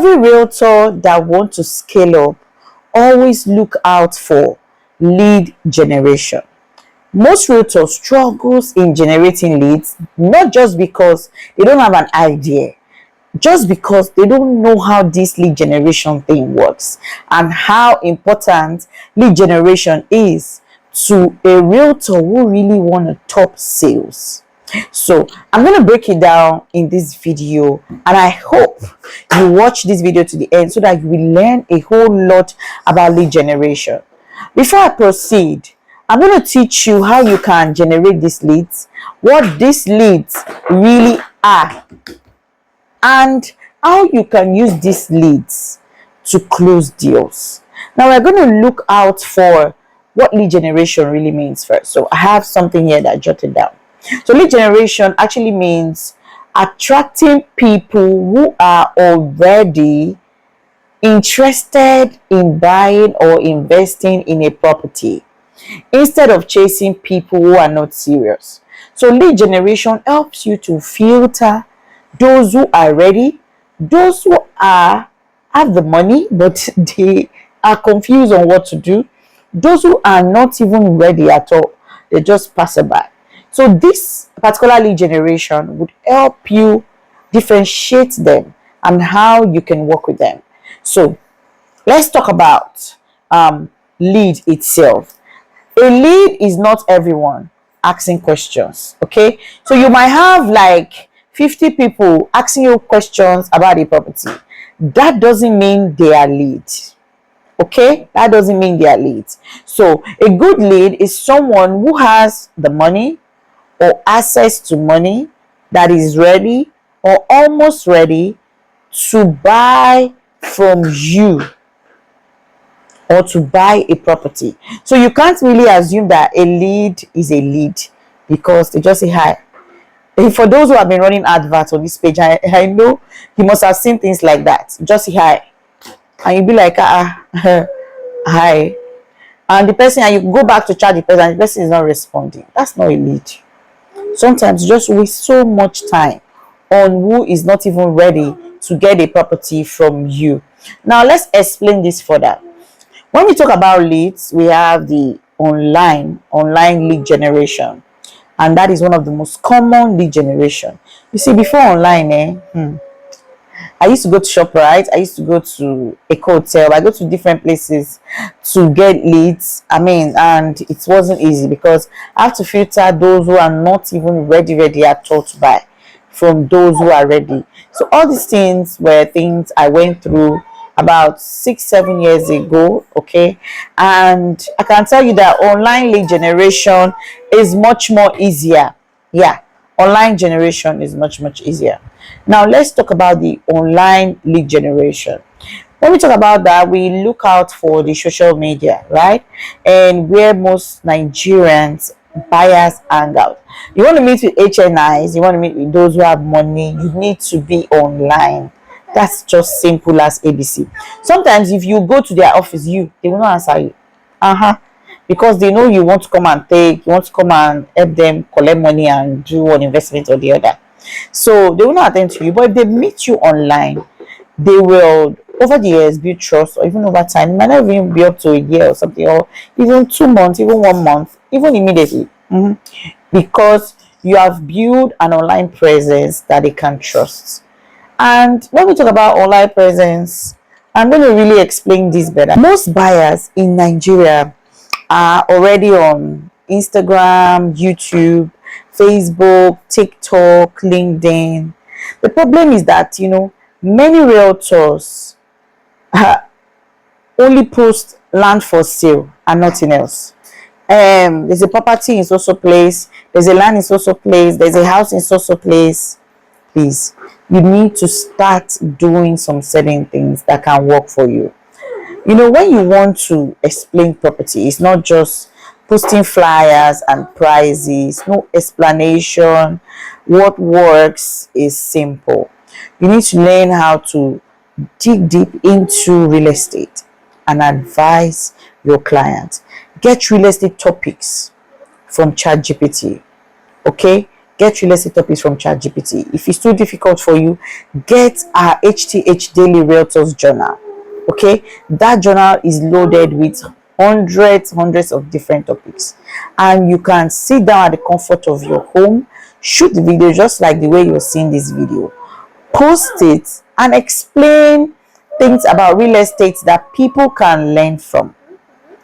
Every realtor that wants to scale up always look out for lead generation. Most realtors struggles in generating leads, not just because they don't have an idea, just because they don't know how this lead generation thing works and how important lead generation is to a realtor who really want to top sales. So I'm going to break it down in this video, and I hope you watch this video to the end so that you will learn a whole lot about lead generation. Before I proceed, I'm going to teach you how you can generate these leads, what these leads really are, and how you can use these leads to close deals. Now we're going to look out for what lead generation really means first. So I have something here that I jotted down. So lead generation actually means attracting people who are already interested in buying or investing in a property, instead of chasing people who are not serious. So lead generation helps you to filter those who are ready, those who have the money but they are confused on what to do, those who are not even ready at all, they just pass by. So this particular lead generation would help you differentiate them and how you can work with them. So let's talk about lead itself. A lead is not everyone asking questions, okay? So you might have like 50 people asking you questions about a property. That doesn't mean they are leads. Okay, that doesn't mean they are leads. So a good lead is someone who has the money or access to money, that is ready or almost ready to buy from you or to buy a property. So you can't really assume that a lead is a lead because they just say hi. For those who have been running adverts on this page, I know you must have seen things like that. Just say hi and you'll be like hi, and the person, and you go back to chat the person and the person is not responding. That's not a lead. Sometimes you just waste so much time on who is not even ready to get a property from you. Now let's explain this further. When we talk about leads, we have the online lead generation, and that is one of the most common lead generation. You see, before online, I used to go to ShopRite, I used to go to a hotel, I go to different places to get leads. And it wasn't easy because I have to filter those who are not even ready at all to buy from those who are ready. So all these things were things I went through about 6-7 years ago, okay? And I can tell you that online lead generation is much more easier. Yeah, online generation is much easier. Now let's talk about the online lead generation. When we talk about that, we look out for the social media, right? And where most Nigerians buyers hang out. You want to meet with HNIs, you want to meet with those who have money, you need to be online. That's just simple as ABC. Sometimes if you go to their office, they will not answer you. Because they know you want to come and take, you want to come and help them collect money and do one investment or the other. So they will not attend to you. But if they meet you online, they will, over the years, build trust, or even over time. It might not even be up to a year or something, or even 2 months, even 1 month, even immediately. Because you have built an online presence that they can trust. And when we talk about online presence, I'm going to really explain this better. Most buyers in Nigeria are already on Instagram, YouTube, Facebook, TikTok, LinkedIn. The problem is that, many realtors only post land for sale and nothing else. There's a property in so place, there's a land in so place, there's a house in so place. Please, you need to start doing some certain things that can work for you. When you want to explain property, it's not just posting flyers and prices, no explanation. What works is simple. You need to learn how to dig deep into real estate and advise your clients. Get real estate topics from ChatGPT. Okay, get real estate topics from ChatGPT. If it's too difficult for you, get our HTH Daily Realtors Journal. Okay, that journal is loaded with hundreds of different topics, and you can sit down at the comfort of your home, shoot the video just like the way you're seeing this video, post it, and explain things about real estate that people can learn from.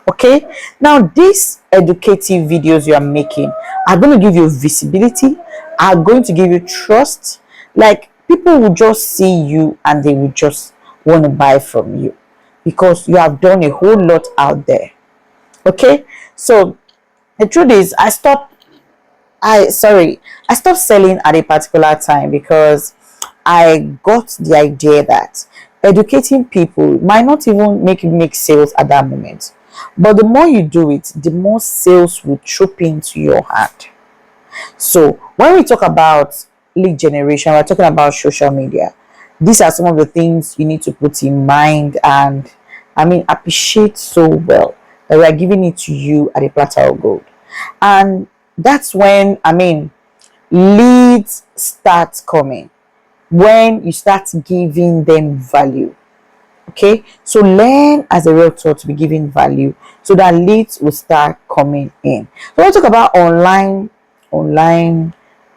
Okay, now these educative videos you are making are going to give you visibility, are going to give you trust. Like, people will just see you and they will just want to buy from you because you have done a whole lot out there. Okay, so the truth is, I stopped selling at a particular time because I got the idea that educating people might not even make sales at that moment. But the more you do it, the more sales will troop into your hand. So when we talk about lead generation, we're talking about social media. These are some of the things you need to put in mind and, appreciate so well that we are giving it to you at a platter of gold. And that's when, leads start coming. When you start giving them value. Okay, so learn as a realtor to be giving value so that leads will start coming in. So we'll talk about online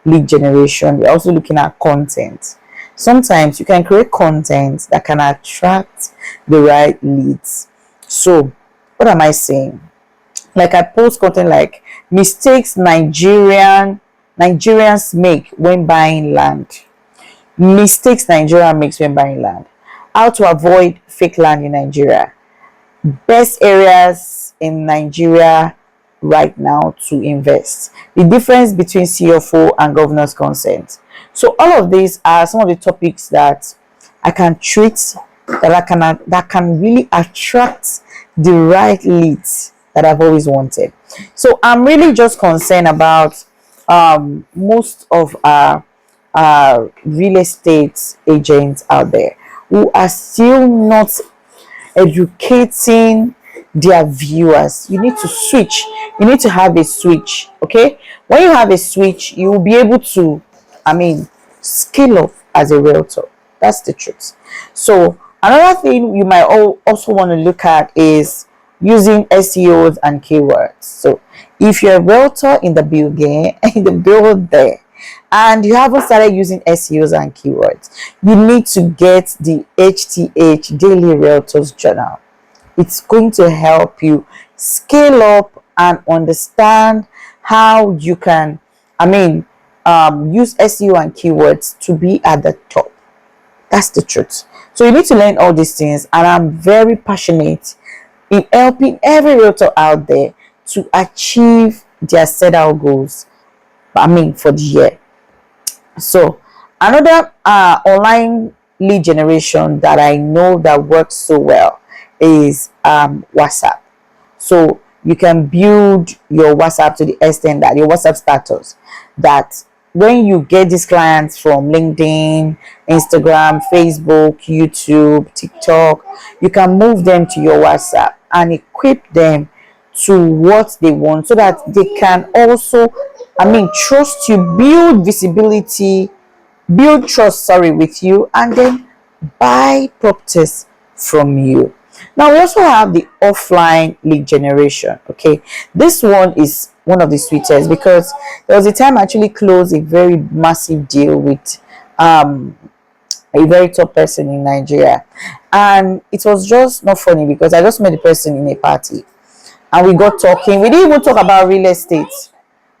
lead generation. We're also looking at content. Sometimes you can create content that can attract the right leads. So what am I saying? Like, I post content like mistakes Nigerians make when buying land. Mistakes Nigeria makes when buying land. How to avoid fake land in Nigeria. Best areas in Nigeria right now to invest. The difference between CFO and governor's consent. So all of these are some of the topics that I can treat, that can really attract the right leads that I've always wanted. So I'm really just concerned about most of our real estate agents out there who are still not educating their viewers. You need to switch. You need to have a switch. Okay, when you have a switch, you will be able to scale up as a realtor. That's the truth. So another thing you might also want to look at is using SEOs and keywords. So if you're a realtor in the building, there, and you haven't started using SEOs and keywords, you need to get the HTH Daily Realtors Journal. It's going to help you scale up and understand how you can use SEO and keywords to be at the top. That's the truth. So you need to learn all these things, and I'm very passionate in helping every realtor out there to achieve their set out goals for the year. So another online lead generation that I know that works so well is WhatsApp. So you can build your WhatsApp to the extent that your WhatsApp status, that when you get these clients from LinkedIn, Instagram, Facebook, YouTube, TikTok, you can move them to your WhatsApp and equip them to what they want so that they can also trust you, build visibility, build trust with you, and then buy properties from you. Now we also have the offline lead generation. Okay, this one is one of the sweetest because there was a time I actually closed a very massive deal with a very top person in Nigeria, and it was just not funny because I just met the person in a party and we got talking. We didn't even talk about real estate.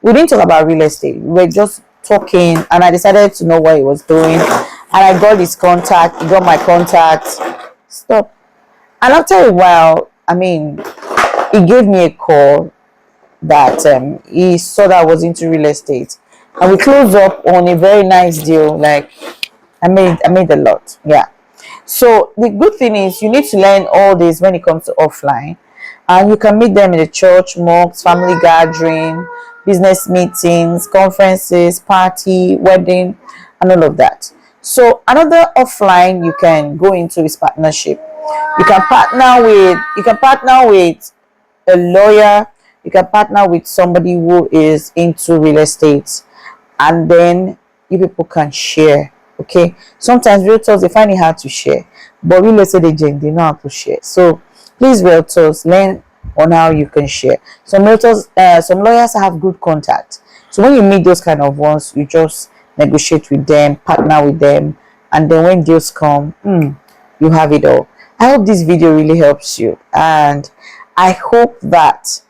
We didn't talk about real estate. We were just talking, and I decided to know what he was doing, and I got his contact. He got my contact. Stop. And after a while, he gave me a call that he saw that I was into real estate, and we closed up on a very nice deal. Like, I made a lot. Yeah. So the good thing is you need to learn all this when it comes to offline, and you can meet them in the church, mosques, family gathering, business meetings, conferences, party, wedding, and all of that. So another offline you can go into is partnership. You can partner with a lawyer. You can partner with somebody who is into real estate, and then you people can share. Okay, sometimes realtors, they find it hard to share, but real estate agents, they know how to share. So please, realtors, learn on how you can share. Some realtors, some lawyers have good contact, so when you meet those kind of ones, you just negotiate with them, partner with them, and then when deals come, you have it all. I hope this video really helps you, and I hope that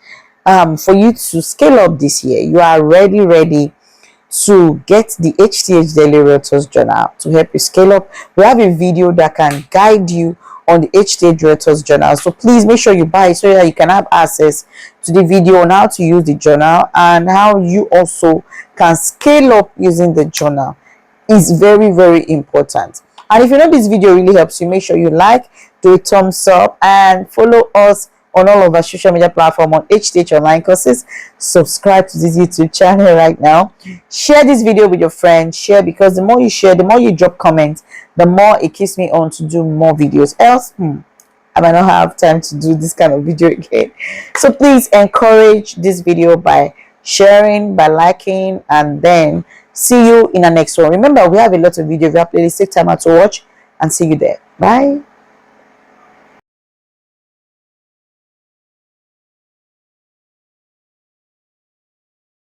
for you to scale up this year, you are ready to get the HTH Daily Realtors Journal to help you scale up. We have a video that can guide you on the HTH Realtors Journal, so please make sure you buy it so that you can have access to the video on how to use the journal and how you also can scale up using the journal. Is very important. And if you know this video really helps you, make sure you like, do a thumbs up, and follow us on all of our social media platform on HTH Online Courses. Subscribe to this YouTube channel right now. Share this video with your friends. Share, because the more you share, the more you drop comments, the more it keeps me on to do more videos. Else I might not have time to do this kind of video again. So please encourage this video by sharing, by liking, and then see you in the next one. Remember, we have a lot of videos. We have playlists. Take time out to watch, and see you there. Bye.